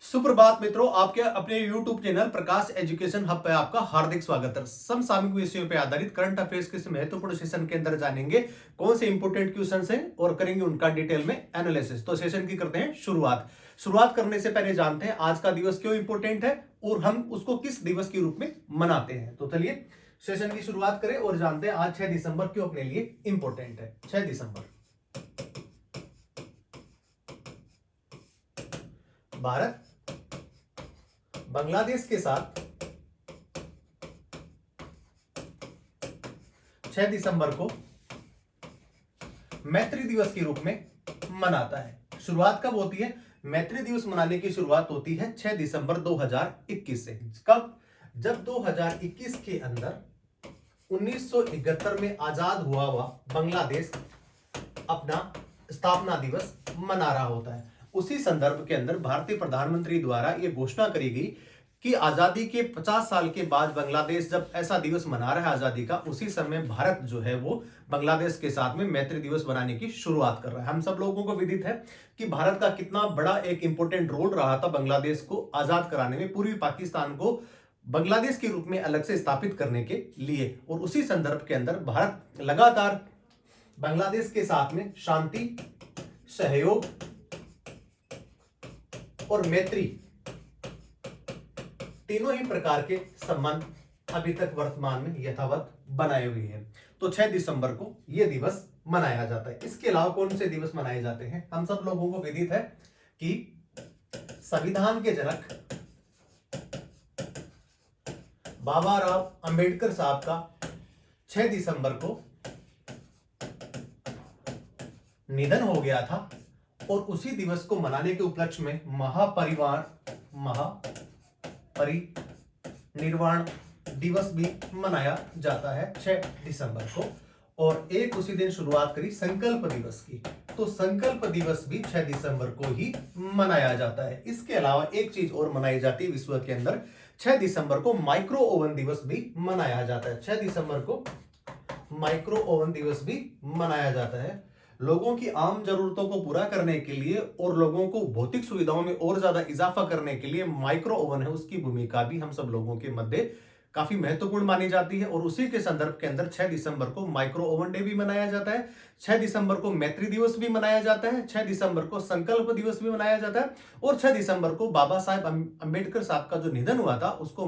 सुप्रभात मित्रों, आपके अपने YouTube चैनल प्रकाश एजुकेशन हब पे आपका हार्दिक स्वागत है। समसामयिक विषयों पर आधारित करंट अफेयर्स के इस महत्वपूर्ण सेशन के अंदर जानेंगे कौन से इंपोर्टेंट क्वेश्चंस हैं और करेंगे उनका डिटेल में एनालिसिस। तो सेशन की करते हैं शुरुआत करने से पहले जानते हैं आज का दिवस क्यों इंपोर्टेंट है और हम उसको किस दिवस के रूप में मनाते हैं। तो चलिए सेशन की शुरुआत करें और जानते हैं आज 6 दिसंबर क्यों अपने लिए इंपोर्टेंट है। 6 दिसंबर भारत बांग्लादेश के साथ 6 दिसंबर को मैत्री दिवस के रूप में मनाता है। शुरुआत कब होती है? मैत्री दिवस मनाने की शुरुआत होती है 6 दिसंबर 2021 से। कब? जब 2021 के अंदर 1971 में आजाद हुआ बांग्लादेश अपना स्थापना दिवस मना रहा होता है। उसी संदर्भ के अंदर भारतीय प्रधानमंत्री द्वारा यह घोषणा करी गई कि आजादी के 50 साल के बाद बांग्लादेश जब ऐसा दिवस मना रहा है आजादी का, उसी समय भारत जो है वो बांग्लादेश के साथ में मैत्री दिवस मनाने की शुरुआत कर रहा है। हम सब लोगों को विदित है कि भारत का कितना बड़ा एक इंपॉर्टेंट रोल रहा था बांग्लादेश को आजाद कराने में, पूर्वी पाकिस्तान को बांग्लादेश के रूप में अलग से स्थापित करने के लिए। और उसी संदर्भ के अंदर भारत लगातार बांग्लादेश के साथ में शांति, सहयोग और मैत्री तीनों ही प्रकार के संबंध अभी तक वर्तमान में यथावत बनाए हुए हैं। तो 6 दिसंबर को यह दिवस मनाया जाता है। इसके अलावा कौन से दिवस मनाए जाते हैं? हम सब लोगों को विदित है कि संविधान के जनक बाबा राव अंबेडकर साहब का 6 दिसंबर को निधन हो गया था और उसी दिवस को मनाने के उपलक्ष्य में महापरिनिर्वाण दिवस भी मनाया जाता है 6 दिसंबर को। और एक उसी दिन शुरुआत करी संकल्प दिवस की, तो संकल्प दिवस भी 6 दिसंबर को ही मनाया जाता है। इसके अलावा एक चीज और मनाई जाती है विश्व के अंदर, 6 दिसंबर को माइक्रो ओवन दिवस भी मनाया जाता है। 6 दिसंबर को माइक्रो ओवन दिवस भी मनाया जाता है। लोगों की आम जरूरतों को पूरा करने के लिए और लोगों को भौतिक सुविधाओं में और ज्यादा इजाफा करने के लिए माइक्रो ओवन है, उसकी भूमिका भी हम सब लोगों के मध्य काफी महत्वपूर्ण मानी जाती है। और उसी के संदर्भ के अंदर 6 दिसंबर को माइक्रो ओवन डे भी मनाया जाता है। 6 दिसंबर को मैत्री दिवस भी मनाया जाता है। 6 दिसंबर को संकल्प दिवस भी मनाया जाता है। और 6 दिसंबर को बाबा साहेब अंबेडकर साहब का जो निधन हुआ था उसको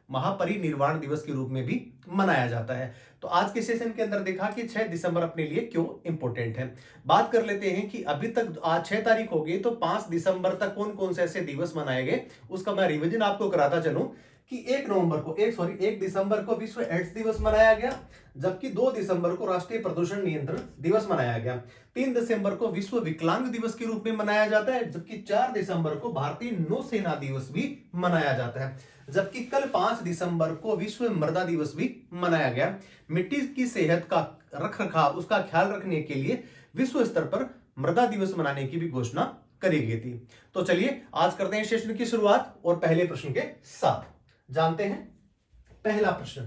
महापरिनिर्वाण दिवस के रूप में भी मनाया जाता है। तो आज के सेशन के अंदर देखा कि 6 दिसंबर अपने लिए क्यों इंपॉर्टेंट है। बात कर लेते हैं कि अभी तक आज 6 तारीख हो गई, तो 5 दिसंबर तक कौन कौन से ऐसे दिवस मनाए गए उसका मैं रिवीजन आपको कराता चलूं कि 1 दिसंबर को विश्व एड्स दिवस मनाया गया, जबकि 2 दिसंबर को राष्ट्रीय प्रदूषण नियंत्रण दिवस मनाया गया। 3 दिसंबर को विश्व विकलांग दिवस के रूप में मनाया जाता है, जबकि 4 दिसंबर को भारतीय नौसेना दिवस भी मनाया जाता है। जबकि कल 5 दिसंबर को विश्व मृदा दिवस भी मनाया गया। मिट्टी की सेहत का रखरखाव, उसका ख्याल रखने के लिए विश्व स्तर पर मृदा दिवस मनाने की भी घोषणा करी गई थी। तो चलिए आज करते हैं सेशन की शुरुआत और पहले प्रश्न के साथ जानते हैं। पहला प्रश्न,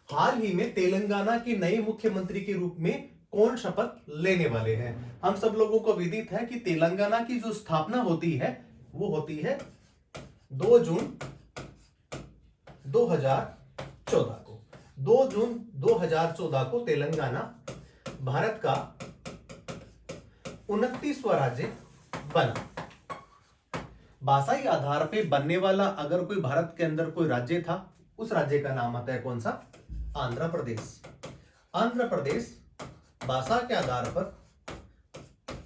हाल ही में तेलंगाना के नए मुख्यमंत्री के रूप में कौन शपथ लेने वाले हैं? हम सब लोगों को विदित है कि तेलंगाना की जो स्थापना होती है वो होती है 2 जून 2014 को। 2 जून 2014 को तेलंगाना भारत का 29वां राज्य बना। भाषाई आधार पे बनने वाला अगर कोई भारत के अंदर कोई राज्य था, उस राज्य का नाम आता है कौन सा? आंध्र प्रदेश। आंध्र प्रदेश भाषा के आधार पर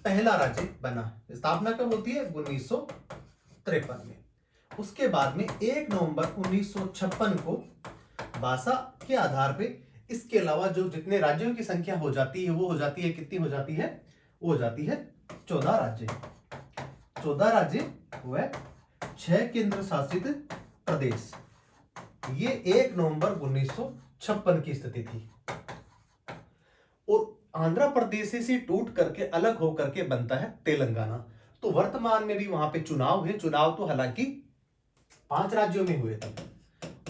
पहला राज्य बना। स्थापना कब होती है? 1953 में। उसके बाद में 1 नवंबर 1956 को भाषा के आधार पे इसके अलावा जो जितने राज्यों की संख्या हो जाती है वो हो जाती है, कितनी हो जाती है? वो हो जाती है 14 राज्य। 14 राज्य व 6 केंद्र शासित प्रदेश। ये 1 नवंबर 1956 की स्थिति थी। और आंध्र प्रदेश से टूट करके अलग होकर के बनता है तेलंगाना। तो वर्तमान में भी वहां पे चुनाव है। चुनाव तो हालांकि 5 राज्यों में हुए थे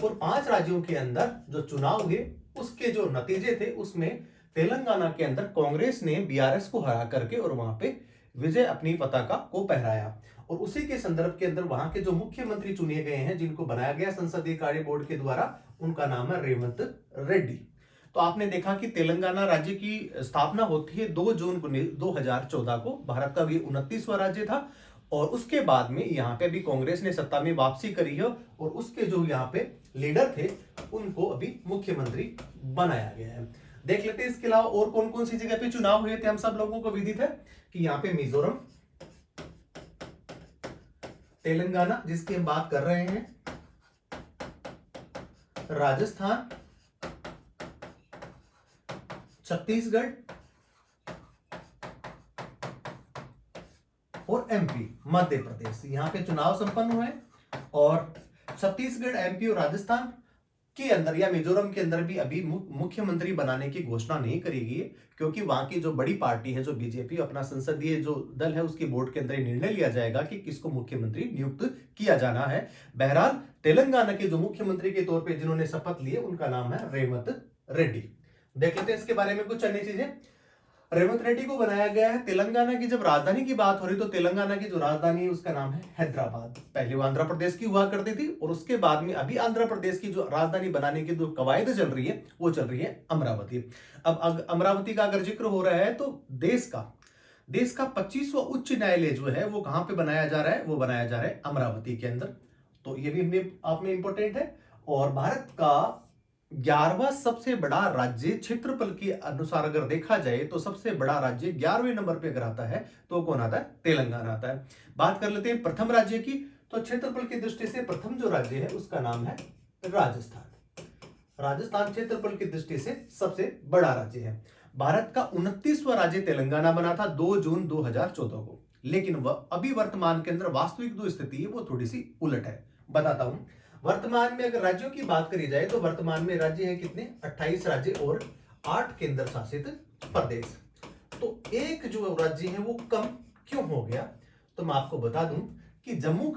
और 5 राज्यों के अंदर जो चुनाव हुए उसके जो नतीजे थे उसमें तेलंगाना के अंदर कांग्रेस ने बीआरएस को हरा करके और वहां पे विजय अपनी पताका को पहराया। और उसी के संदर्भ के अंदर वहां के जो मुख्यमंत्री चुने गए हैं, जिनको बनाया गया संसदीय कार्य बोर्ड के द्वारा, उनका नाम है रेवंत रेड्डी। तो आपने देखा कि तेलंगाना राज्य की स्थापना होती है 2 जून 2014 को। भारत का भी 29वां राज्य था और उसके बाद में यहाँ पे अभी कांग्रेस ने सत्ता में वापसी करी है और उसके जो यहाँ पे लीडर थे उनको अभी मुख्यमंत्री बनाया गया है। देख लेते हैं इसके अलावा और कौन कौन सी जगह पे चुनाव हुए थे। हम सब लोगों को विदित है कि यहाँ पे मिजोरम, तेलंगाना जिसकी हम बात कर रहे हैं, राजस्थान, छत्तीसगढ़ और एमपी मध्य प्रदेश, यहां पे चुनाव संपन्न हुए। और छत्तीसगढ़, एमपी और राजस्थान के अंदर या मिजोरम के अंदर भी अभी मुख्यमंत्री बनाने की घोषणा नहीं करी गई है, क्योंकि वहां की जो बड़ी पार्टी है, जो बीजेपी, अपना संसदीय जो दल है, उसकी बोर्ड के अंदर निर्णय लिया जाएगा कि किसको मुख्यमंत्री नियुक्त किया जाना है। बहरहाल तेलंगाना के जो मुख्यमंत्री के तौर पर जिन्होंने शपथ लिए, उनका नाम है रेवंत रेड्डी। देख लेते हैं इसके बारे में कुछ अन्य चीजें। रेवंत रेड्डी को बनाया गया है। तेलंगाना की जब राजधानी की बात हो रही, तो तेलंगाना की जो राजधानी है उसका नाम है हैदराबाद। पहले वो आंध्र प्रदेश की हुआ करती थी और उसके बाद में अभी आंध्र प्रदेश की जो राजधानी बनाने की जो कवायद चल रही है, वो चल रही है अमरावती। अब अमरावती का अगर जिक्र हो रहा है तो देश का 25वां उच्च न्यायालय जो है वो कहां पे बनाया जा रहा है, वो बनाया जा रहा है अमरावती के अंदर। तो ये भी आप में इंपॉर्टेंट है। और भारत का 11वां सबसे बड़ा राज्य क्षेत्रफल के अनुसार अगर देखा जाए तो सबसे बड़ा राज्य 11वें नंबर पे अगर आता है तो कौन आता है? तेलंगाना आता है। बात कर लेते हैं प्रथम राज्य की, तो क्षेत्रफल की दृष्टि से प्रथम जो राज्य है उसका नाम है राजस्थान। राजस्थान क्षेत्रफल की दृष्टि से सबसे बड़ा राज्य है। भारत का 29वां राज्य तेलंगाना बना था 2 जून 2014 को, लेकिन वह अभी वर्तमान के अंदर वास्तविक जो स्थिति है वो थोड़ी सी उलट है। बताता हूं। वर्तमान में अगर राज्यों की बात करी जाए तो वर्तमान में राज्य है कितने? 28 राज्य और 8 केंद्र शासित प्रदेश। तो एक जो राज्य है वो कम क्यों हो गया? तो मैं आपको बता दूं कि जम्मू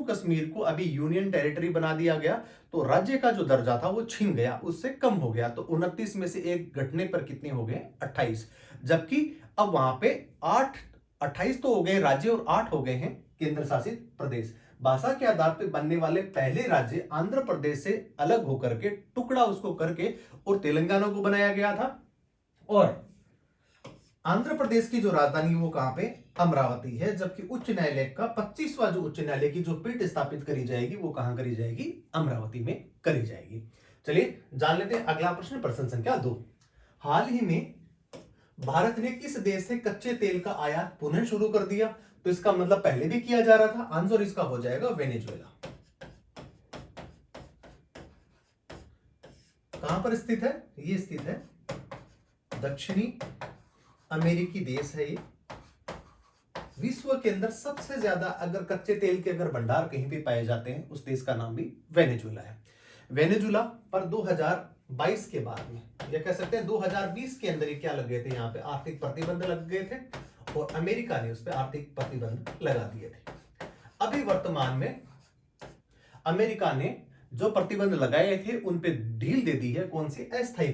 कश्मीर को अभी यूनियन टेरिटरी बना दिया गया, तो राज्य का जो दर्जा था वो छिन गया, उससे कम हो गया। तो 29 में से एक घटने पर कितने हो गए? 28। जबकि अब वहां पे 28 तो हो गए राज्य और 8 हो गए हैं केंद्र शासित प्रदेश। भाषा के आधार पर बनने वाले पहले राज्य आंध्र प्रदेश से अलग होकर के टुकड़ा उसको करके और तेलंगाना को बनाया गया था। और आंध्र प्रदेश की जो राजधानी वो कहां पे? अमरावती है। जबकि उच्च न्यायालय का 25वां जो उच्च न्यायालय की जो पीठ स्थापित करी जाएगी वो कहां करी जाएगी? अमरावती में करी जाएगी। चलिए जान लेते हैं अगला प्रश्न, प्रश्न संख्या 2। हाल ही में भारत ने किस देश से कच्चे तेल का आयात पुनः शुरू कर दिया? तो इसका मतलब पहले भी किया जा रहा था। आंसर इसका हो जाएगा वेनेजुएला। कहां पर स्थित है? ये स्थित है दक्षिणी अमेरिकी देश है ये। विश्व के अंदर सबसे ज्यादा अगर कच्चे तेल के अगर भंडार कहीं भी पाए जाते हैं, उस देश का नाम भी वेनेजुएला है। वेनेजुएला पर 2022 के बाद में, या कह सकते हैं 2020 के अंदर, क्या लग गए थे? यहाँ पे आर्थिक प्रतिबंध लग गए थे और अमेरिका ने उस पर आर्थिक प्रतिबंध लगा दिए थे। अभी वर्तमान में अमेरिका ने जो प्रतिबंध लगाए थे उन पे ढील दे दी है। कौन सी? अस्थायी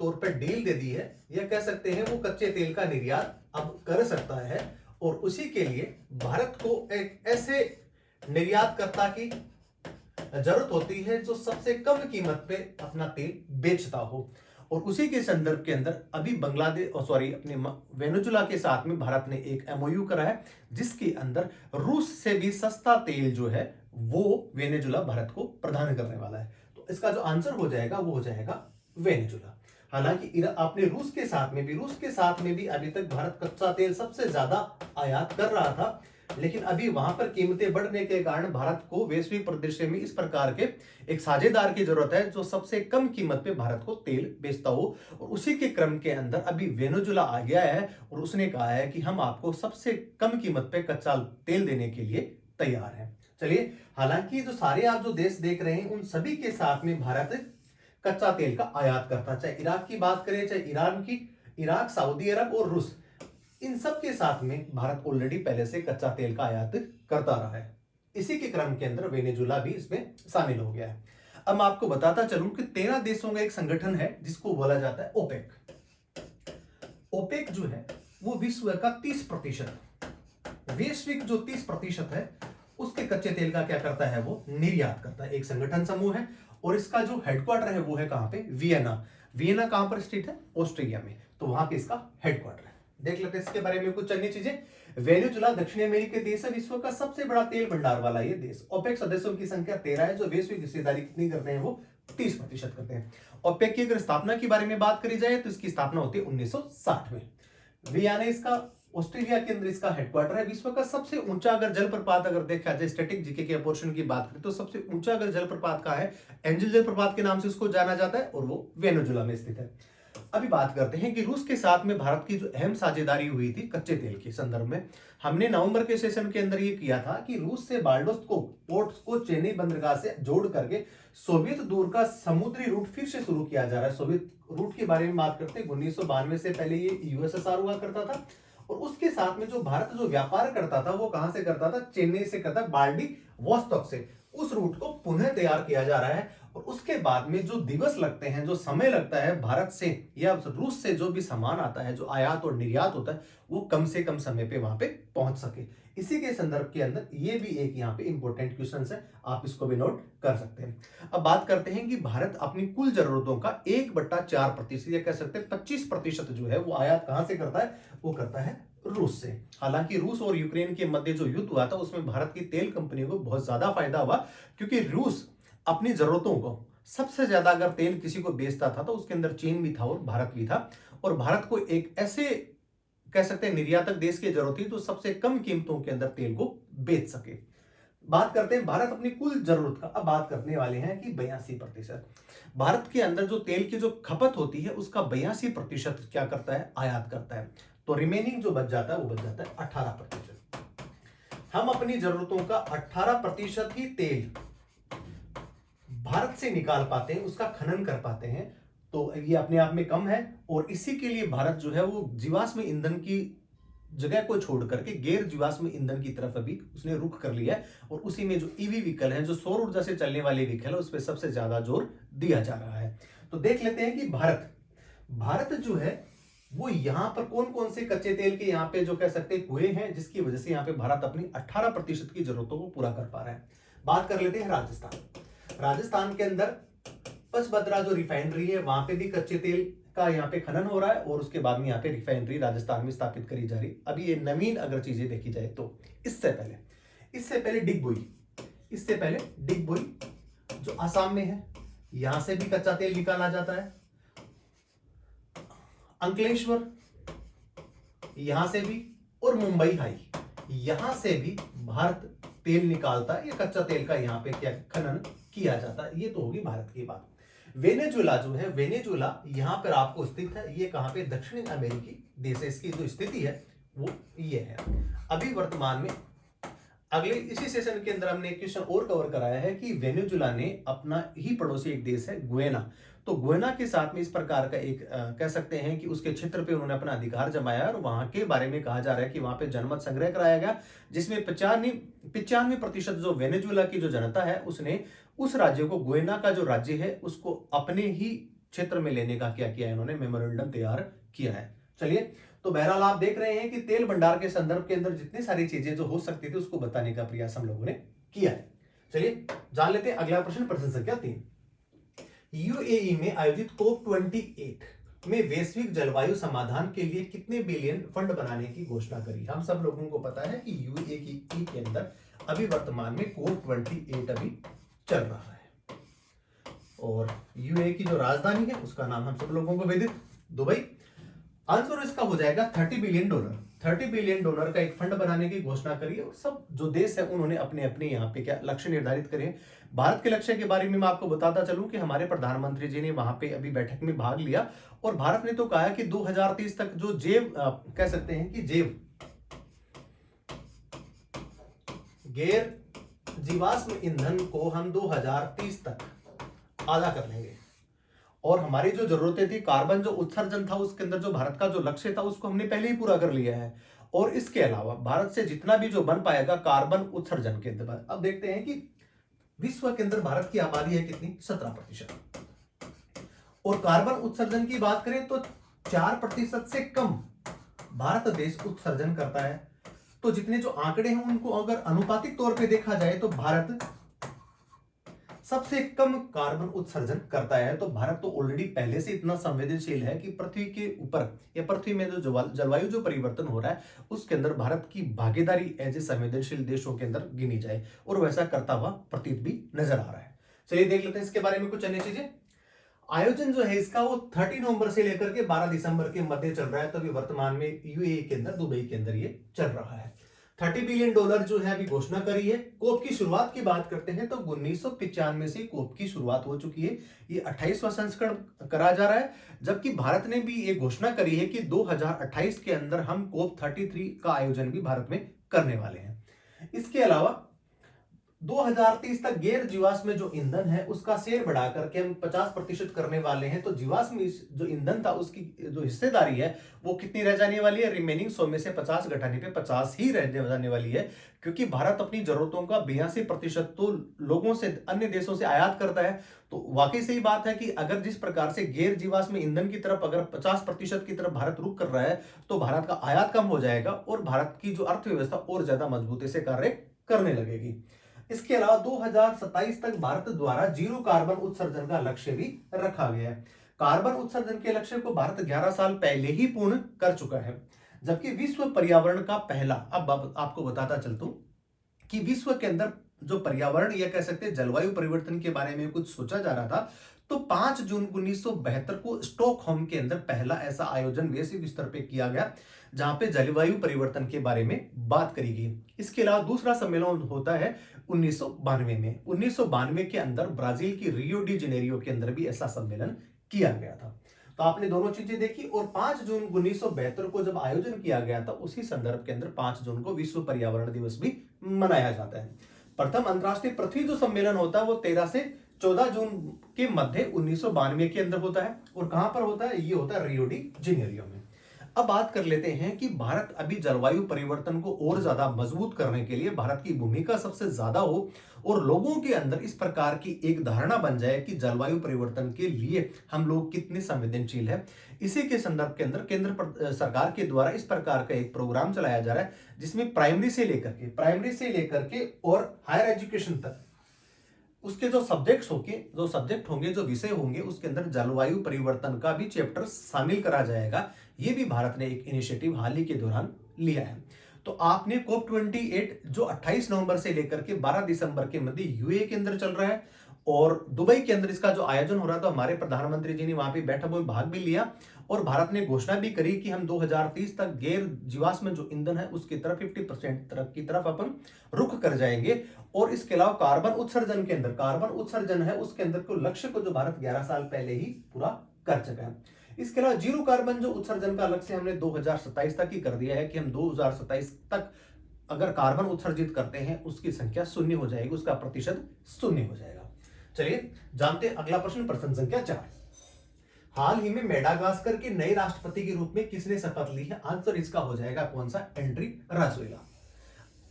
तौर पे ढील दे दी है, या कह सकते हैं वो कच्चे तेल का निर्यात अब कर सकता है। और उसी के लिए भारत को एक ऐसे निर्यातकर्ता की जरूरत होती है जो सबसे कम कीमत पे अपना तेल बेचता हो। और उसी के संदर्भ के अंदर अभी अपने वेनेजुएला के साथ में भारत ने एक एमओयू करा है, जिसके अंदर रूस से भी सस्ता तेल जो है वो वेनेजुएला भारत को प्रदान करने वाला है। तो इसका जो आंसर हो जाएगा वो हो जाएगा वेनेजुएला। हालांकि आपने रूस के साथ में भी अभी तक भारत कच्चा तेल सबसे ज्यादा आयात कर रहा था, लेकिन अभी वहां पर कीमतें बढ़ने के कारण भारत को वैश्विक परिदृश्य में इस प्रकार के एक साझेदार की जरूरत है जो सबसे कम कीमत पे भारत को तेल बेचता हो। और उसी के क्रम के अंदर अभी वेनेजुएला आ गया है और उसने कहा है कि हम आपको सबसे कम कीमत पे कच्चा तेल देने के लिए तैयार है। चलिए, हालांकि जो सारे आप जो देश देख रहे हैं उन सभी के साथ में भारत कच्चा तेल का आयात करता, चाहे इराक की बात करें, चाहे ईरान की, इराक, सऊदी अरब और रूस, इन सब के साथ में भारत ऑलरेडी पहले से कच्चा तेल का आयात करता रहा है। इसी के क्रम के अंदर वेनेजुएला भी इसमें शामिल हो गया है। अब मैं आपको बताता चलूं कि 13 देशों का एक संगठन है जिसको बोला जाता है ओपेक। ओपेक जो है वो विश्व का 30% वैश्विक जो 30% है उसके कच्चे तेल का क्या करता है, वो निर्यात करता है। एक संगठन समूह है और इसका जो हेडक्वार्टर है वो है कहां पे, वियना। वियना कहां पर स्थित है, ऑस्ट्रिया में, तो वहां पे इसका हेडक्वार्टर है। देख लेते हैं इसके बारे में कुछ अन्य चीजें। वेनेजुला दक्षिण अमेरिकी देश है, विश्व का सबसे बड़ा तेल भंडार वाला ये देश। ओपेक सदस्यों की संख्या 13 है, जो वैश्विक हिस्सेदारी कितनी करते हैं, वो 30% करते हैं। ओपेक की अगर स्थापना के बारे में बात करी जाए तो इसकी स्थापना होती है 1960 में। वियना इसका ऑस्ट्रेलिया के अंदर इसका हेडक्वार्टर है। विश्व का सबसे ऊंचा अगर जलप्रपात अगर देखा जाए, स्टैटिक जीके के पोर्शन की बात करें तो सबसे ऊंचा अगर जलप्रपात का है, एंजल जलप्रपात के नाम से उसको जाना जाता है और वो वेनेजुला में स्थित है। अभी बात करते हैं कि रूस के साथ में भारत की जो अहम साझेदारी हुई थी कच्चे तेल के संदर्भ में, हमने नवंबर के सेशन के अंदर ये किया था कि रूस से बाल्डोस्ट को पोर्ट्स को चेन्नई बंदरगाह से जोड़ करके सोवियत दूर का समुद्री रूट फिर से शुरू किया जा रहा है। सोवियत रूट के बारे में बात करते हैं, 1992 से पहले ये यूएसएसआर हुआ करता था और उसके साथ में जो भारत जो व्यापार करता था वो कहां से करता था, चेन्नई से करता, बाल्डी वोस्तोक से। उस रूट को पुनः तैयार किया जा रहा है और उसके बाद में जो दिवस लगते हैं, जो समय लगता है भारत से या रूस से जो भी सामान आता है, जो आयात और निर्यात होता है, वो कम से कम समय पे वहां पे पहुंच सके। इसी के संदर्भ के अंदर ये भी एक यहाँ पे इंपॉर्टेंट क्वेश्चन है, आप इसको भी नोट कर सकते हैं। अब बात करते हैं कि भारत अपनी कुल जरूरतों का 1/4% या कह सकते हैं 25% जो है वो आयात कहां से करता है, वो करता है रूस से। हालांकि रूस और यूक्रेन के मध्य जो युद्ध हुआ था उसमें भारत की तेल कंपनियों को बहुत ज्यादा फायदा हुआ, क्योंकि रूस अपनी जरूरतों को सबसे ज्यादा अगर तेल किसी को बेचता था तो उसके अंदर चीन भी था और भारत भी था, और भारत को एक ऐसे कह सकते हैं निर्यातक देश की जरूरत थी तो सबसे कम कीमतों के अंदर तेल को बेच सके। बात करते हैं भारत अपनी कुल जरूरत का, अब बात करने वाले हैं कि 82% भारत के अंदर जो तेल की जो खपत होती है उसका 82% क्या करता है, आयात करता है। तो रिमेनिंग जो बच जाता है वो बच जाता है 18%। हम अपनी जरूरतों का 18% ही तेल भारत से निकाल पाते हैं, उसका खनन कर पाते हैं, तो ये अपने आप में कम है। और इसी के लिए भारत जो है वो जीवाश्म ईंधन की जगह को छोड़ करके गैर जीवाश्म ईंधन की तरफ अभी उसने रुख कर लिया है, और उसी में जो ईवी व्हीकल है, जो सौर ऊर्जा से चलने वाले व्हीकल है, उस पर सबसे ज्यादा जोर दिया जा रहा है। तो देख लेते हैं कि भारत जो है वो यहाँ पर कौन कौन से कच्चे तेल के यहाँ पे जो कह सकते हैं कुएं हैं, जिसकी वजह से यहाँ पे भारत अपनी 18% की जरूरतों को पूरा कर पा रहा है। बात कर लेते हैं राजस्थान के अंदर पचभद्रा जो रिफाइनरी है वहां पे भी कच्चे तेल का यहाँ पे खनन हो रहा है, और उसके बाद में यहाँ पे रिफाइनरी राजस्थान में स्थापित करी जा रही। अभी ये नवीन अगर चीजें देखी जाए तो इससे पहले डिगबोई जो आसाम में है, यहां से भी कच्चा तेल निकाला जाता है। अंकलेश्वर यहां से भी, और मुंबई हाई यहां से भी भारत तेल निकालता है, या कच्चा तेल का यहाँ पे क्या खनन किया जाता है। ये तो होगी भारत की बात। वेनेजुला जो है, वेनेजुला यहां पर आपको स्थित है, ये कहां पे, दक्षिण अमेरिकी देश है। इसकी जो स्थिति है वो ये है। अभी वर्तमान में अगले इसी सेशन के अंदर हमने एक क्वेश्चन और कवर कराया है कि वेनेजुला ने अपना ही पड़ोसी एक देश है गुयाना, तो गुयाना के साथ में इस प्रकार का एक कह सकते हैं कि उसके क्षेत्र पे उन्होंने अपना अधिकार जमाया, और वहां के बारे में कहा जा रहा है कि वहां पे जनमत संग्रह कराया गया, जिसमें 95% जो वेनेजुला की जो जनता है उसने उस राज्य को, गुयाना का जो राज्य है उसको अपने ही क्षेत्र में लेने का क्या किया है, इन्होंने मेमोरेंडम तैयार किया है। चलिए, तो बहरहाल आप देख रहे हैं कि तेल भंडार के संदर्भ के अंदर जितनी सारी चीजें जो हो सकती थी उसको बताने का प्रयास हम लोगों ने किया है। चलिए जान लेते हैं अगला प्रश्न संख्या 3। यूएई में आयोजित COP28 में वैश्विक जलवायु समाधान के लिए कितने बिलियन फंड बनाने की घोषणा करी। हम सब लोगों को पता है कि यूएई के अंदर अभी वर्तमान में COP28 अभी चल रहा है, और यूएई की जो राजधानी है उसका नाम हम सब लोगों को विदित दुबई। आंसर इसका हो जाएगा $30 बिलियन। $30 बिलियन का एक फंड बनाने की घोषणा करी है, और सब जो देश है उन्होंने अपने अपने यहाँ पे क्या लक्ष्य निर्धारित करे। भारत के लक्ष्य के बारे में मैं आपको बताता चलूं कि हमारे प्रधानमंत्री जी ने वहां पे अभी बैठक में भाग लिया, और भारत ने तो कहा कि 2030 तक जो कह सकते हैं कि गैर जीवाश्म ईंधन को हम 2030 तक आधा कर लेंगे, और हमारी जो जरूरतें थी, कार्बन जो उत्सर्जन था उसके अंदर जो भारत का जो लक्ष्य था उसको हमने पहले ही पूरा कर लिया है, और इसके अलावा भारत से जितना भी जो बन पाएगा कार्बन उत्सर्जन के अंदर। अब देखते हैं कि विश्व के अंदर भारत की आबादी है कितनी, 17%, और कार्बन उत्सर्जन की बात करें तो 4% से कम भारत देश उत्सर्जन करता है। तो जितने जो आंकड़े हैं उनको अगर अनुपातिक तौर पे देखा जाए तो भारत सबसे कम कार्बन उत्सर्जन करता है। तो भारत तो ऑलरेडी पहले से इतना संवेदनशील है कि पृथ्वी के ऊपर या पृथ्वी में जो जलवायु जो परिवर्तन हो रहा है उसके अंदर भारत की भागीदारी एज ए संवेदनशील देशों के अंदर गिनी जाए, और वैसा करता हुआ प्रतीत भी नजर आ रहा है। चलिए देख लेते हैं इसके बारे में कुछ अन्य चीजें। आयोजन जो है इसका वो 30 नवंबर से लेकर के 12 दिसंबर के मध्य चल रहा है। तो अभी वर्तमान में यूएई के अंदर, दुबई के अंदर ये चल रहा है। $30 बिलियन जो है अभी घोषणा करी है। कोप की शुरुआत की बात करते हैं तो 1995 से कोप की शुरुआत हो चुकी है। ये 28वां संस्करण करा जा रहा है, जबकि भारत ने भी ये घोषणा करी है कि 2028 के अंदर हम कोप 33 का आयोजन भी भारत में करने वाले हैं। इसके अलावा 2030 तक गैर जीवाश्म जो ईंधन है उसका शेयर बढ़ा करके हम 50% करने वाले हैं। तो जीवाश्म जो ईंधन था उसकी जो हिस्सेदारी है वो कितनी रह जाने वाली है? रिमेनिंग 100 में से 50 घटाने पे 50 ही रह जाने वाली है, क्योंकि भारत अपनी जरूरतों का 82% तो लोगों से, अन्य देशों से आयात करता है। तो वाकई सही बात है कि अगर जिस प्रकार से गैर जीवाश्म ईंधन की तरफ अगर 50% की तरफ भारत रुख कर रहा है तो भारत का आयात कम हो जाएगा और भारत की जो अर्थव्यवस्था और ज्यादा मजबूती से कार्य करने लगेगी। इसके अलावा 2027 तक भारत द्वारा जीरो कार्बन उत्सर्जन का लक्ष्य भी रखा गया है। कार्बन उत्सर्जन के लक्ष्य को भारत 11 साल पहले ही पूर्ण कर चुका है, जबकि विश्व पर्यावरण का पहला, अब आपको बताता चलता हूं कि विश्व के अंदर जो पर्यावरण या कह सकते हैं जलवायु परिवर्तन के बारे में कुछ सोचा जा रहा था, तो 5 जून 1972 को स्टॉकहोम के अंदर पहला ऐसा आयोजन वैश्विक स्तर पे किया गया जहां पे जलवायु परिवर्तन के बारे में बात करी गई। इसके अलावा दूसरा सम्मेलन होता है 1992 में। 1992 के अंदर ब्राजील की रियो डी जेनेरियो के अंदर भी ऐसा सम्मेलन किया गया था। तो आपने दोनों चीजें देखी। और 5 जून 1972 को जब आयोजन किया गया था उसी संदर्भ के अंदर 5 जून को विश्व पर्यावरण दिवस भी मनाया जाता है। प्रथम अंतरराष्ट्रीय पृथ्वी जो सम्मेलन होता है वो 13 से 14 जून के मध्य 1992 के अंदर होता है। और कहां पर होता है? ये होता है रियो डी जेनेरियो में। अब बात कर लेते हैं कि भारत अभी जलवायु परिवर्तन को और ज्यादा मजबूत करने के लिए भारत की भूमिका सबसे ज्यादा हो और लोगों के अंदर इस प्रकार की एक धारणा बन जाए कि जलवायु परिवर्तन के लिए हम लोग कितने संवेदनशील हैं। इसी के संदर्भ के अंदर केंद्र सरकार के द्वारा इस प्रकार का एक प्रोग्राम चलाया जा रहा है जिसमें प्राइमरी से लेकर के और हायर एजुकेशन तक उसके जो सब्जेक्ट होंगे, जो विषय होंगे, उसके अंदर जलवायु परिवर्तन का भी चैप्टर शामिल करा जाएगा। ये भी भारत ने एक इनिशिएटिव हाल ही के दौरान लिया है। तो आपने कोप 28 जो 28 नवंबर से लेकर के 12 दिसंबर के मध्य यूएई के अंदर चल रहा है और दुबई के अंदर इसका जो आयोजन हो रहा था, हमारे प्रधानमंत्री जी ने वहां पे बैठक में भाग भी लिया और भारत ने घोषणा भी करी कि हम 2030 तक गैर जीवाश्म जो ईंधन है उसकी तरफ 50% की तरफ अपन रुख कर जाएंगे। और इसके अलावा कार्बन उत्सर्जन है उसके अंदर को लक्ष्य को जो भारत 11 साल पहले ही पूरा कर चुका है। इसके अलावा जीरो कार्बन जो उत्सर्जन का लक्ष्य हमने 2027 तक ही कर दिया है कि हम 2027 तक अगर कार्बन उत्सर्जित करते हैं उसकी संख्या 0 हो जाएगी, उसका प्रतिशत 0 हो जाएगा। चलिए जानते हैं अगला प्रश्न संख्या 4। हाल ही में मेडागास्कर के नए राष्ट्रपति के रूप में किसने शपथ ली है? आंसर इसका हो जाएगा कौन सा? एंड्री राजोएला।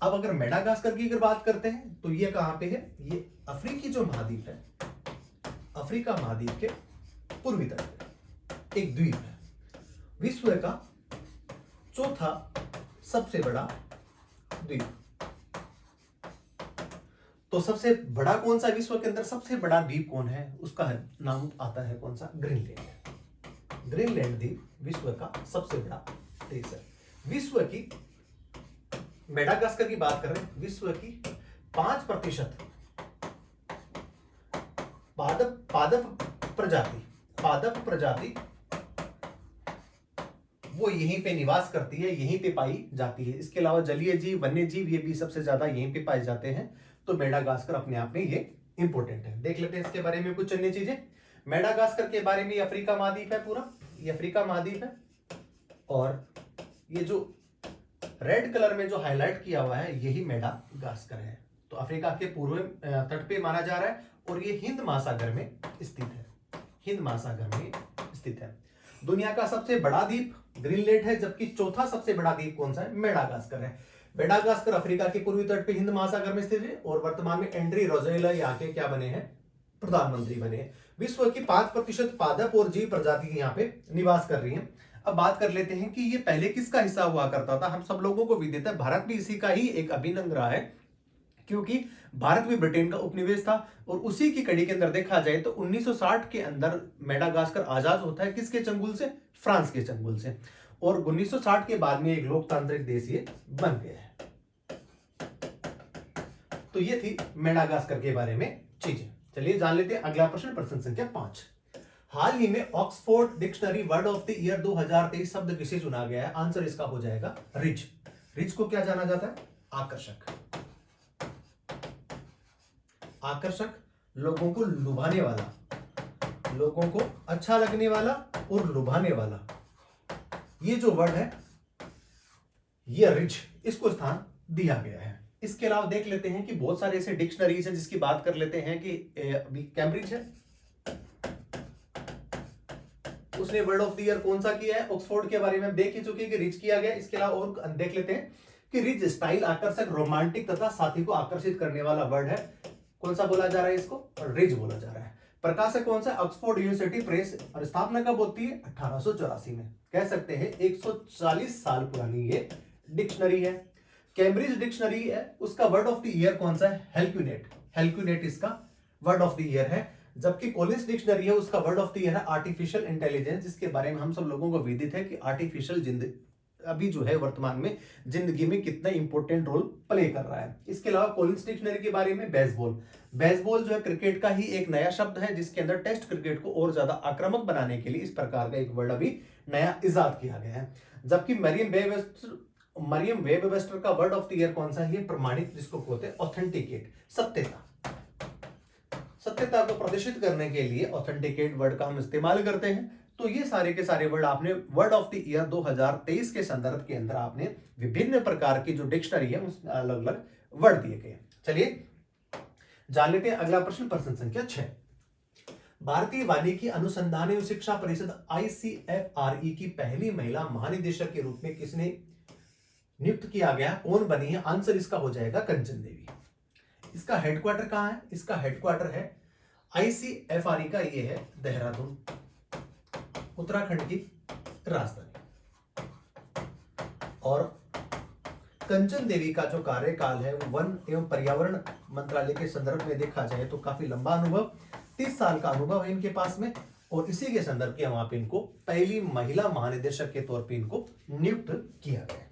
अब अगर मेडागास्कर की अगर बात करते हैं तो ये कहां पे है? ये अफ्रीकी जो महाद्वीप है, अफ्रीका महाद्वीप के पूर्वी तट पे एक द्वीप है। विश्व का चौथा सबसे बड़ा द्वीप। तो सबसे बड़ा कौन सा? विश्व के अंदर सबसे बड़ा द्वीप कौन है? उसका नाम आता है कौन सा? ग्रीनलैंड। ग्रीनलैंड द्वीप विश्व का सबसे बड़ा देश है। विश्व की, मेडागास्कर की बात कर रहे हैं, विश्व की 5% पादप प्रजाति वो यहीं पे निवास करती है, यहीं पे पाई जाती है। इसके अलावा जलीय जीव, वन्य जीव ये भी सबसे ज्यादा यहीं पे पाए जाते हैं। तो मेडागास्कर अपने आप में ये इंपॉर्टेंट है। देख लेते हैं इसके बारे में कुछ अन्य चीजें। मेडागास्कर के बारे में अफ्रीका महाद्वीप है, पूरा ये अफ्रीका महाद्वीप है। और ये जो रेड कलर में जो हाईलाइट किया हुआ है यही मेडागास्कर है। तो अफ्रीका के पूर्व तट पे माना जा रहा है और ये हिंद महासागर में स्थित है। हिंद महासागर में स्थित है। दुनिया का सबसे बड़ा द्वीप ग्रीनलैंड है, जबकि चौथा सबसे बड़ा द्वीप कौन सा है? मेडागास्कर है। मेडागास्कर अफ्रीका के पूर्वी तट पे हिंद महासागर में स्थित है और वर्तमान में एंड्री राजोएला यहाँ के क्या बने हैं? प्रधानमंत्री बने हैं। विश्व की 5% पादप और जीव प्रजाति यहाँ पे निवास कर रही हैं। अब बात कर लेते हैं कि ये पहले किसका हिस्सा हुआ करता था। हम सब लोगों को विदित है भारत भी इसी का ही एक अभिन्न अंग रहा है, क्योंकि भारत भी ब्रिटेन का उपनिवेश था। और उसी की कड़ी के अंदर देखा जाए तो 1960 के अंदर मेडागास्कर आजाद होता है किसके चंगुल से, फ्रांस के चंगुल से। और 1960 के बाद में एक लोकतांत्रिक देश ये बन गया है। तो ये थी मेडागास्कर के बारे में चीजें। चलिए जान लेते हैं अगला प्रश्न, प्रश्न संख्या 5। हाल ही में Oxford dictionary word of the year 2023 शब्द किसे चुना गया है? आंसर इसका हो जाएगा रिच। रिच को क्या जाना जाता है? आकर्षक। आकर्षक, लोगों को लुभाने वाला, लोगों को अच्छा लगने वाला और लुभाने वाला, ये जो वर्ड है ये रिच, इसको स्थान दिया गया है। इसके अलावा देख लेते हैं कि बहुत सारे ऐसे डिक्शनरीज हैं जिसकी बात कर लेते हैं कि अभी कैम्ब्रिज है, उसने वर्ड ऑफ द ईयर कौन सा किया है? ऑक्सफोर्ड के बारे में देख ही चुके कि रिच किया गया। इसके अलावा और देख लेते हैं कि रिच स्टाइल, आकर्षक, रोमांटिक तथा साथी को आकर्षित करने वाला वर्ड है। कौन सा बोला जा रहा है इसको? रिच बोला जा रहा है। प्रकाशक कौन सा? Oxford university press. और स्थापना कब होती है? 1884 में। कह सकते हैं 140 साल पुरानी ये डिक्शनरी है। कैम्ब्रिज डिक्शनरी है, उसका वर्ड ऑफ द ईयर कौन सा है? हेल्क्यूनेट। हेल्क्यूनेट इसका वर्ड ऑफ द ईयर है। जबकि कॉलिंस डिक्शनरी है, उसका वर्ड ऑफ द ईयर है आर्टिफिशियल इंटेलिजेंस, जिसके बारे में हम सब लोगों को विदित है कि आर्टिफिशियल जिंदगी अभी जो है वर्तमान में जिंदगी में कितना इंपॉर्टेंट रोल प्ले कर रहा है। इसके अलावा कॉलिंस डिक्शनरी के बारे में बेसबॉल। बेसबॉल जो है क्रिकेट का ही एक नया शब्द है, जिसके अंदर टेस्ट क्रिकेट को और ज्यादा आक्रामक बनाने के लिए इस प्रकार का एक वर्ड अभी नया इजाद किया गया है। जबकि मरियम वेबस्टर का वर्ड ऑफ द ईयर कौन सा है? प्रमाणित, जिसको कहते हैं ऑथेंटिकेट, सत्यता। सत्यता को प्रदर्शित करने के लिए ऑथेंटिकेट वर्ड का हम इस्तेमाल करते हैं। तो ये सारे के सारे वर्ड आपने वर्ड ऑफ द ईयर 2023 के संदर्भ के अंदर आपने विभिन्न प्रकार की जो डिक्शनरी है उसमें अलग अलग वर्ड दिए गए। चलिए जान लेते हैं अगला प्रश्न, प्रश्न संख्या 6। भारतीय वानिकी अनुसंधान एवं शिक्षा परिषद ICFRE की पहली महिला महानिदेशक के रूप में किसने नियुक्त किया गया? कौन बनी है? आंसर इसका हो जाएगा कंचन देवी। इसका हेडक्वार्टर कहां है? इसका हेडक्वार्टर है ICFRE का ये है देहरादून, उत्तराखंड की राजधानी। और कंचन देवी का जो कार्यकाल है वो वन एवं पर्यावरण मंत्रालय के संदर्भ में देखा जाए तो काफी लंबा अनुभव, 30 साल का अनुभव है इनके पास में। और इसी के संदर्भ के वहां पे इनको पहली महिला महानिदेशक के तौर पे इनको नियुक्त किया गया।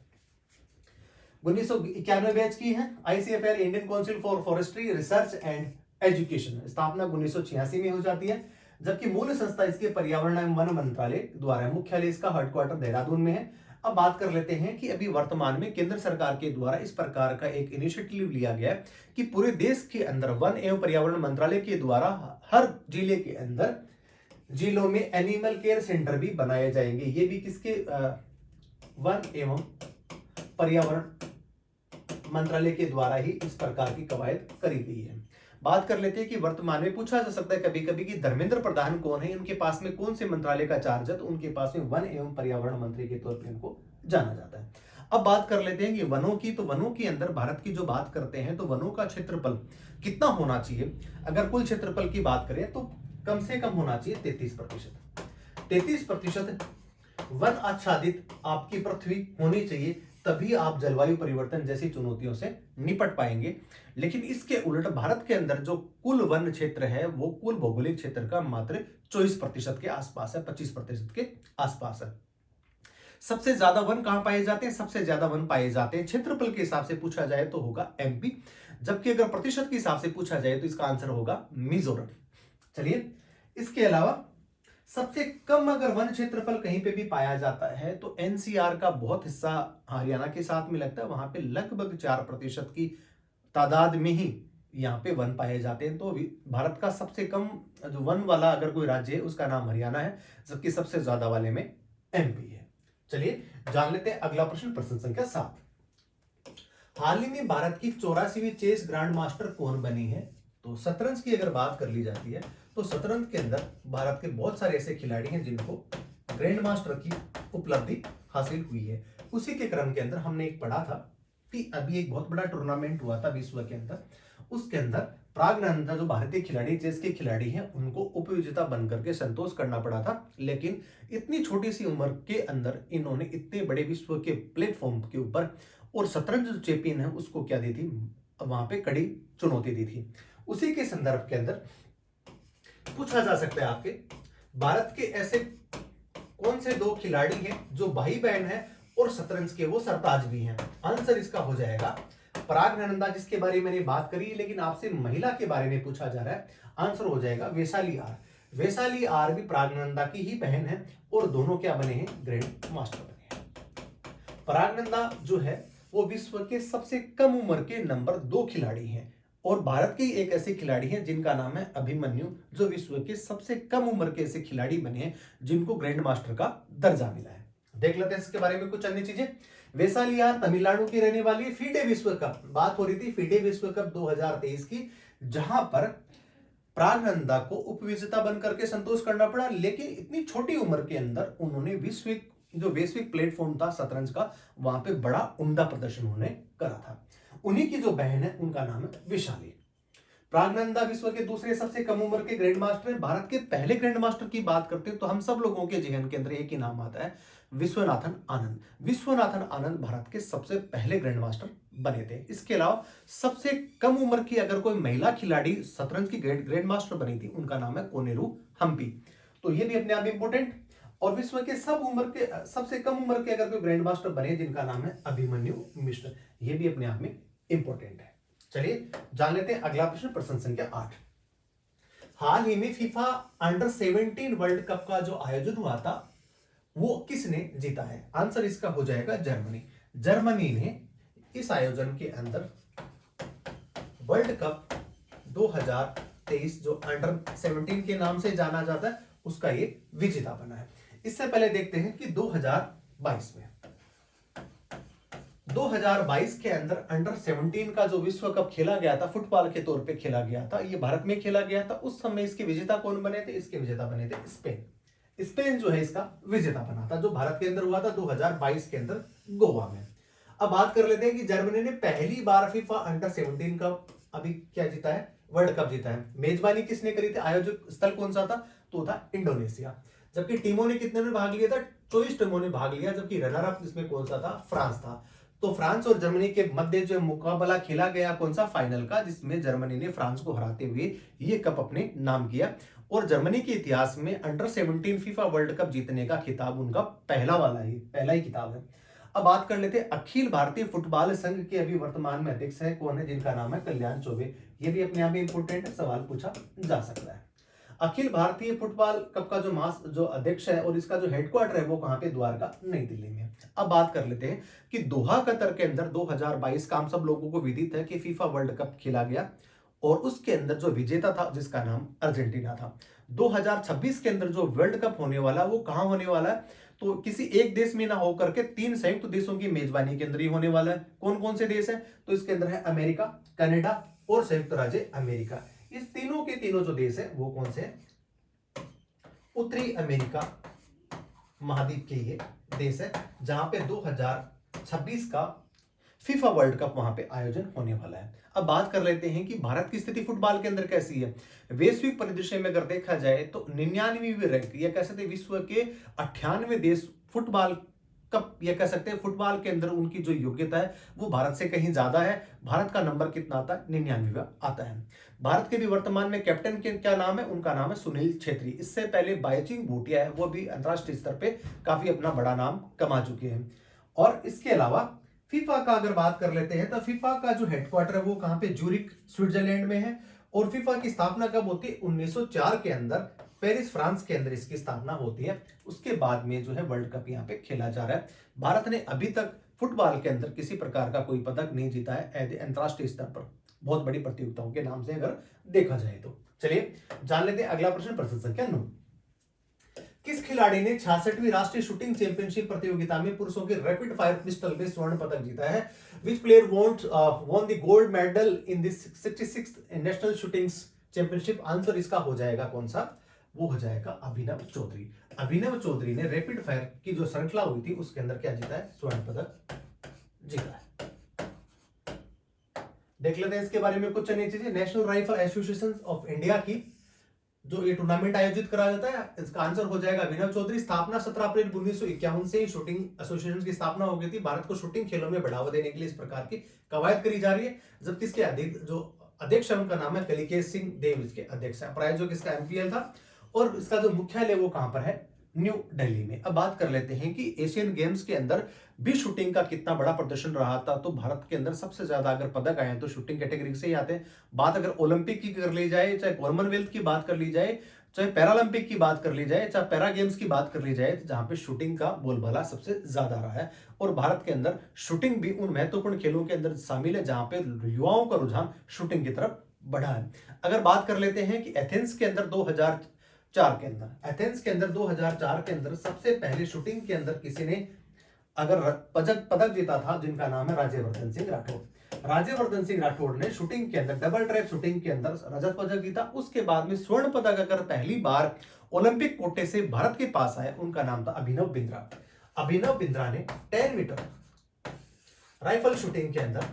1991 बैच की है ICFR, Indian council for forestry research and education. स्थापना 1986 में हो जाती है। जबकि मूल संस्था इसके पर्यावरण एवं वन मंत्रालय द्वारा है। मुख्यालय इसका हेडक्वार्टर देहरादून में है। अब बात कर लेते हैं कि अभी वर्तमान में केंद्र सरकार के द्वारा इस प्रकार का एक इनिशिएटिव लिया गया कि पूरे देश के अंदर वन एवं पर्यावरण मंत्रालय के द्वारा हर जिले के अंदर जिलों में एनिमल केयर सेंटर भी बनाए जाएंगे। ये भी किसके वन एवं पर्यावरण मंत्रालय के द्वारा ही इस प्रकार की कवायद करी गई है। बात कर लेते हैं कि वर्तमान में पूछा जा सकता है कभी कभी कि धर्मेंद्र प्रधान कौन है, उनके पास में कौन से मंत्रालय का चार्ज है? तो उनके पास में वन एवं पर्यावरण मंत्री के तौर पर इनको जाना जाता है। अब बात कर लेते हैं कि वनों की। तो वनों के अंदर भारत की जो बात करते हैं तो वनों का क्षेत्रफल कितना होना चाहिए? अगर कुल क्षेत्रफल की बात करें तो कम से कम होना चाहिए 33%। 33% वन आच्छादित आपकी पृथ्वी होनी चाहिए, तभी आप जलवायु परिवर्तन जैसी चुनौतियों से निपट पाएंगे। लेकिन इसके उलट भारत के अंदर जो कुल वन क्षेत्र है वो कुल भौगोलिक क्षेत्र का मात्र 24% के आसपास है, 25% के आसपास है। सबसे ज्यादा वन कहां पाए जाते हैं? सबसे ज्यादा वन पाए जाते हैं क्षेत्रफल के हिसाब से पूछा जाए तो होगा MP। जबकि अगर प्रतिशत के हिसाब से पूछा जाए तो इसका आंसर होगा मिजोरम। चलिए इसके अलावा सबसे कम अगर वन क्षेत्रफल कहीं पे भी पाया जाता है तो NCR का बहुत हिस्सा हरियाणा के साथ में लगता है, वहां पे लगभग 4% की तादाद में ही यहाँ पे वन पाए जाते हैं। तो भारत का सबसे कम जो वन वाला अगर कोई राज्य है उसका नाम हरियाणा है, जबकि सबसे ज्यादा वाले में MP है। चलिए जान लेते हैं अगला प्रश्न, प्रश्न संख्या 7। हाल ही में भारत की 84वीं चेस ग्रैंड मास्टर कौन बनी है? तो शतरंज की अगर बात कर ली जाती है तो शतरंज के अंदर भारत के बहुत सारे ऐसे खिलाड़ी हैं जिनको ग्रैंड मास्टर की उपलब्धि हासिल हुई है। उसी के क्रम के अंदर हमने एक पढ़ा था कि अभी एक बहुत बड़ा टूर्नामेंट हुआ था विश्व के अंदर, उसके अंदर प्राज्ञानंदा जो भारतीय खिलाड़ी, चेस के खिलाड़ी हैं, उनको उपविजेता बनकर के संतोष करना पड़ा था। लेकिन इतनी छोटी सी उम्र के अंदर इन्होंने इतने बड़े विश्व के प्लेटफॉर्म के ऊपर और शतरंज जो चैंपियन है उसको क्या दी थी, वहां पे कड़ी चुनौती दी थी। उसी के संदर्भ के अंदर पूछा जा सकता है आपके, भारत के ऐसे कौन से दो खिलाड़ी हैं जो भाई बहन हैं और शतरंज के वो सरताज भी हैं? आंसर इसका हो जाएगा प्राज्ञानंदा, जिसके बारे में मैंने बात करी, लेकिन आपसे महिला के बारे में पूछा जा रहा है। आंसर हो जाएगा वैशाली आर। वैशाली आर भी प्राज्ञानंदा की ही बहन है और दोनों क्या बने हैं, ग्रैंड मास्टर बने हैं। प्राज्ञानंदा जो है वो विश्व के सबसे कम उम्र के नंबर 2 खिलाड़ी हैं और भारत के एक ऐसे खिलाड़ी हैं जिनका नाम है अभिमन्यु, जो विश्व के सबसे कम उम्र के ऐसे खिलाड़ी बने हैं जिनको ग्रैंड मास्टर का दर्जा मिला है। देख लेते हैं इसके बारे में कुछ अन्य चीजें। वैशाली आर तमिलनाडु की रहने वाली है। फीडे विश्व कप, बात हो रही थी फीडे विश्व कप 2023 की, जहां पर प्राज्ञानंदा को उपविजेता बनकर के संतोष करना पड़ा, लेकिन इतनी छोटी उम्र के अंदर उन्होंने जो वैश्विक प्लेटफॉर्म था शतरंज का, वहां पे बड़ा उम्दा प्रदर्शन उन्होंने करा था। उन्हीं की जो बहन है उनका नाम है वैशाली। प्राज्ञानंदा विश्व के दूसरे सबसे कम उम्र के ग्रैंड मास्टर हैं। भारत के पहले ग्रैंड मास्टर की बात करते हैं तो हम सब लोगों के जहन के अंदर एक ही नाम आता है, विश्वनाथन आनंद। विश्वनाथन आनंद भारत के सबसे पहले ग्रैंड मास्टर बने थे। इसके अलावा सबसे कम उम्र की अगर कोई महिला खिलाड़ी शतरंज की ग्रैंड मास्टर बनी थी, उनका नाम है कोनेरू हम्पी। तो ये भी अपने आप इंपोर्टेंट। और विश्व के सबसे कम उम्र के अगर कोई ग्रैंड मास्टर बने जिनका नाम है अभिमन्यु मिश्र, ये भी अपने आप में इंपोर्टेंट है। चलिए जान लेते हैं अगला प्रश्न, प्रश्न संख्या 8। हाल ही में फीफा अंडर 17 वर्ल्ड कप का जो आयोजन हुआ था वो किसने जीता है? आंसर इसका हो जाएगा जर्मनी। जर्मनी ने इस आयोजन के अंदर वर्ल्ड कप 2023 जो अंडर 17 के नाम से जाना जाता है उसका ये विजेता बना है। इससे पहले देखते हैं कि 2022 के अंदर अंडर 17 का जो विश्व कप खेला गया था, फुटबॉल के तौर पे खेला गया था, ये भारत में खेला गया था। उस समय इसके विजेता कौन बने थे? इसके विजेता बने थे स्पेन। स्पेन जो है इसका विजेता बना था, जो भारत के अंदर हुआ था 2022 के अंदर गोवा में। अब बात कर लेते हैं कि जर्मनी ने पहली बार फीफा अंडर 17 का अभी क्या जीता है, वर्ल्ड कप जीता है। मेजबानी किसने करी थी? आयोजक स्थल कौन सा था? तो था इंडोनेशिया। जबकि टीमों ने कितने में भाग लिया था? 24 टीमों ने भाग लिया, जबकि रनर अप इसमें कौन सा था? फ्रांस था। तो फ्रांस और जर्मनी के मध्य जो मुकाबला खेला गया कौन सा? फाइनल का, जिसमें जर्मनी ने फ्रांस को हराते हुए ये कप अपने नाम किया। और जर्मनी के इतिहास में अंडर 17 फीफा वर्ल्ड कप जीतने का खिताब उनका पहला ही खिताब है। अब बात कर लेते हैं अखिल भारतीय फुटबॉल संघ के अभी वर्तमान में अध्यक्ष है कौन है? जिनका नाम है कल्याण चौबे। ये भी अपने आप में इंपोर्टेंट सवाल पूछा जा सकता है। अखिल भारतीय फुटबॉल कप का जो अध्यक्ष है और इसका जो हेडक्वार्टर है वो कहां पे? द्वारका, नई दिल्ली में। अब बात कर लेते हैं कि दोहा कतर के अंदर 2022 का हम सब लोगों को विदित है कि फीफा वर्ल्ड कप खेला गया और उसके अंदर जो विजेता था जिसका नाम अर्जेंटीना था। 2026 के अंदर जो वर्ल्ड कप होने वाला वो कहां होने वाला है? तो किसी एक देश में ना होकर के 3 संयुक्त देशों की मेजबानी के अंदर ही होने वाला है। कौन कौन से देश है? तो इसके अंदर है अमेरिका, कनाडा और संयुक्त राज्य अमेरिका। इस तीनों के तीनों जो देश है वो कौन से हैं? उत्तरी अमेरिका महाद्वीप के ये देश है, जहां पे 2026 का फीफा वर्ल्ड कप वहां पे आयोजन होने वाला है। अब बात कर लेते हैं कि भारत की स्थिति फुटबॉल के अंदर कैसी है। वैश्विक परिदृश्य में अगर देखा जाए तो 99वीं रैंक, या कह सकते हैं विश्व के 98 देश फुटबॉल कप, या कह सकते हैं फुटबॉल के अंदर उनकी जो योग्यता है वो भारत से कहीं ज्यादा है। भारत का नंबर कितना आता है? 99वां आता है। भारत के भी वर्तमान में कैप्टन के क्या नाम है? उनका नाम है सुनील छेत्री। इससे पहले बाईचुंग भूटिया है, वो भी अंतरराष्ट्रीय स्तर पे काफी अपना बड़ा नाम कमा चुके हैं। और इसके अलावा फीफा का अगर बात कर लेते हैं तो फीफा का जो हेडक्वार्टर है वो कहां पे? ज्यूरिख, स्विट्जरलैंड में है। और फीफा की स्थापना कब होती है? 1904 के अंदर पेरिस, फ्रांस के अंदर इसकी स्थापना होती है। उसके बाद में जो है वर्ल्ड कप यहाँ पे खेला जा रहा है। भारत ने अभी तक फुटबॉल के अंदर किसी प्रकार का कोई पदक नहीं जीता है अंतरराष्ट्रीय स्तर पर, बहुत बड़ी प्रतियोगिताओं के नाम से अगर देखा जाए तो। चलिए जान लेते हैं अगला प्रश्न, प्रश्न संख्या 9। किस खिलाड़ी ने 66वीं राष्ट्रीय शूटिंग चैंपियनशिप प्रतियोगिता में पुरुषों के रैपिड फायर पिस्टल में स्वर्ण पदक जीता है? विच player won the gold medal in this 66th national shooting championship? Answer इसका हो जाएगा कौन सा? वो हो जाएगा अभिनव चौधरी। अभिनव चौधरी ने रैपिड फायर की जो श्रृंखला हुई थी उसके अंदर क्या जीता है? स्वर्ण पदक जीता है। देख लेते हैं इसके बारे में कुछ अन्य चीजें। National rifle association of India की जो ये टूर्नामेंट आयोजित करा जाता है, इसका आंसर हो जाएगा अभिनव चौधरी। स्थापना 17 अप्रैल 1951 से शूटिंग एसोसिएशन की स्थापना हो गई थी। भारत को शूटिंग खेलों में बढ़ावा देने के लिए इस प्रकार की कवायद करी जा रही है। जबकि इसके अध्यक्ष उनका नाम है कलिकेश सिंह देव, इसके अध्यक्ष है। प्रायोजक इसका एमपीएल था और इसका जो मुख्यालय वो कहां पर है, न्यू दिल्ली में। अब बात कर लेते हैं कि एशियन गेम्स के अंदर भी शूटिंग का कितना बड़ा प्रदर्शन रहा था। तो भारत के अंदर सबसे ज्यादा अगर पदक आए तो शूटिंग कैटेगरी से ही आते हैं। बात अगर ओलंपिक की कर ली जाए, चाहे कॉमनवेल्थ की बात कर ली जाए, चाहे पैरालंपिक की बात कर ली जाए, चाहे पैरा गेम्स की बात कर ली जाए, तो जहां पे शूटिंग का बोलबाला सबसे ज्यादा रहा है। और भारत के अंदर शूटिंग भी उन महत्वपूर्ण खेलों के अंदर शामिल है जहां पे युवाओं का रुझान शूटिंग की तरफ बढ़ा है। अगर बात कर लेते हैं कि एथेंस के अंदर 2004 के अंदर, एथेंस के अंदर 2004 के अंदर सबसे पहले शूटिंग के अंदर किसी ने अगर पदक जीता था, जिनका नाम है राज्यवर्धन सिंह राठौड़। राज्यवर्धन सिंह राठौड़ ने शूटिंग के अंदर डबल ट्रैप शूटिंग के अंदर रजत पदक जीता। उसके बाद में स्वर्ण पदक अगर पहली बार ओलंपिक कोटे से भारत के पास आया, उनका नाम था अभिनव बिंद्रा। अभिनव बिंद्रा ने 10 मीटर राइफल शूटिंग के अंदर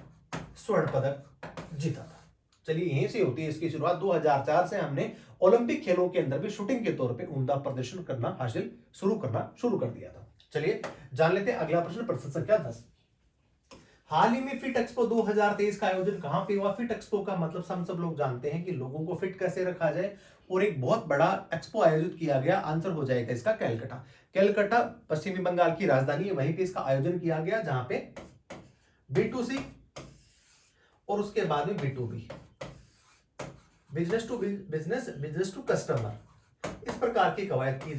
स्वर्ण पदक जीता था। चलिए यहीं से होती है इसकी शुरुआत। 2004 से हमने ओलंपिक खेलों के अंदर भी शूटिंग के तौर पे उम्दा प्रदर्शन करना शुरू कर दिया था। चलिए जान लेते हैं अगला प्रश्न, प्रश्न संख्या 10। हाल ही में फिट एक्सपो 2023 का आयोजन कहां पे हुआ? फिट एक्सपो का मतलब हम सब लोग जानते हैं कि लोगों को फिट कैसे रखा जाए, और एक बहुत बड़ा एक्सपो आयोजित किया गया। आंसर हो जाएगा इसका कैलकाटा। कैलकाटा पश्चिमी बंगाल की राजधानी है, वहीं पे इसका आयोजन किया गया, जहां पे B2C और उसके बाद में B2B, business to business, business to customer, इस प्रकार की कवायद की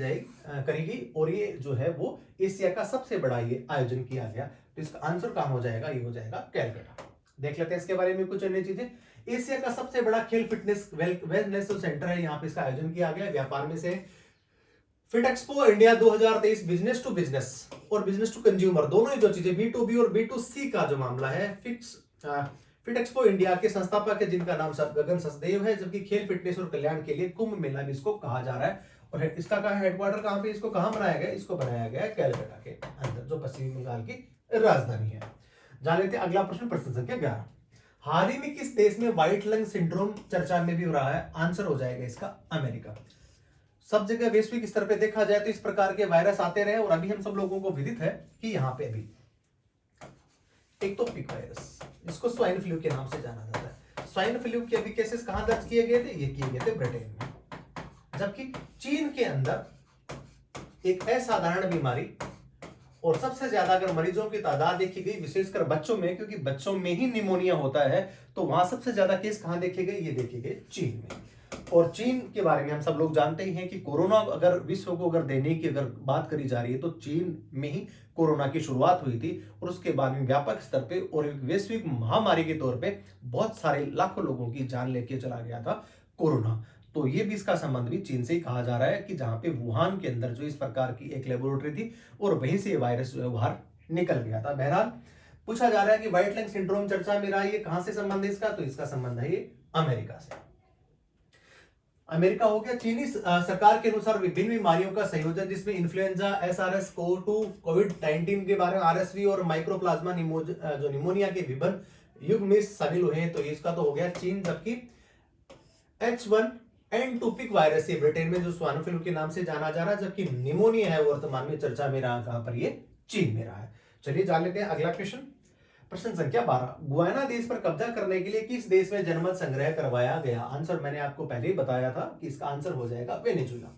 करेगी। और ये जो है वो एशिया का सबसे बड़ा ये आयोजन किया गया। तो इसका आंसर कहां हो जाएगा? ये हो जाएगा कैलकाटा। देख लेते हैं इसके बारे में कुछ अन्य चीजें। एशिया का सबसे बड़ा खेल फिटनेस वेलनेस सेंटर है, यहाँ पे इसका आयोजन किया गया। व्यापार में से Fit Expo India 2023 business to business और बिजनेस टू कंज्यूमर, दोनों ही जो चीजें B2B और B2C का जो मामला है, फिट एक्सपो इंडिया के संस्थापक है, जिनका नाम गगन सचदेव है। जबकि खेल फिटनेस और कल्याण के लिए कुंभ मेला भी इसको कहा जा रहा है। और इसका हेडक्वार्टर कहां पे, इसको कहां बनाया गया? इसको बनाया गया है कैलकाटा के अंदर, जो पश्चिमी बंगाल की राजधानी है। जान लेते हैं अगला प्रश्न, प्रश्न संख्या 11। हाल ही में किस देश में व्हाइट लंग सिंड्रोम चर्चा में भी हो रहा है? आंसर हो जाएगा इसका अमेरिका। सब जगह वैश्विक स्तर पे देखा जाए तो इस प्रकार के वायरस आते रहे, और अभी हम सब लोगों को विदित है कि यहाँ पे अभी एक तो पिक वायरस, इसको स्वाइन फ्लू के नाम से जाना जाता है। स्वाइन फ्लू के अभी केसेस कहां दर्ज किए गए थे? ये किए गए थे ब्रिटेन में। जबकि चीन के अंदर एक असाधारण बीमारी, और सबसे ज्यादा अगर मरीजों की तादाद देखी गई, विशेषकर बच्चों में, क्योंकि बच्चों में ही निमोनिया होता है, तो वहां सबसे ज्यादा केस कहां देखे गए? ये देखे गए चीन में। और चीन के बारे में हम सब लोग जानते ही हैं कि कोरोना अगर विश्व को अगर देने की अगर बात करी जा रही है, तो चीन में ही कोरोना की शुरुआत हुई थी, और उसके बाद में व्यापक स्तर पे और एक वैश्विक महामारी के तौर पे बहुत सारे लाखों लोगों की जान लेके चला गया था कोरोना। तो ये भी इसका संबंध भी चीन से ही कहा जा रहा है, कि जहां पे वुहान के अंदर जो इस प्रकार की एक लेबोरेटरी थी, और वहीं से वायरस जो है बाहर निकल गया था। बहरहाल पूछा जा रहा है कि व्हाइट लंग सिंड्रोम चर्चा में रहा है, ये कहां से संबंध है इसका? तो इसका संबंध है ये अमेरिका से। अमेरिका हो गया। चीनी सरकार के अनुसार विभिन्न बीमारियों का संयोजन, जिसमें इन्फ्लुएंजा, SARS-CoV-2, कोविड-19 के बारे में RSV और माइक्रोप्लाज्मा जो निमोनिया के विभिन्न युग में शामिल हुए हैं, तो इसका तो हो गया चीन। जबकि H1N2 पिक वायरस ये ब्रिटेन में जो स्वाइन फ्लू के नाम से जाना जा रहा है, जबकि निमोनिया है वर्तमान में चर्चा में रहा, कहां पर? ये चीन में रहा है। चलिए जान लेते हैं अगला क्वेश्चन, प्रश्न संख्या 12। गुयाना देश पर कब्जा करने के लिए किस देश में जनमत संग्रह करवाया गया? आंसर मैंने आपको पहले ही बताया था कि इसका आंसर हो जाएगा वेनेजुला।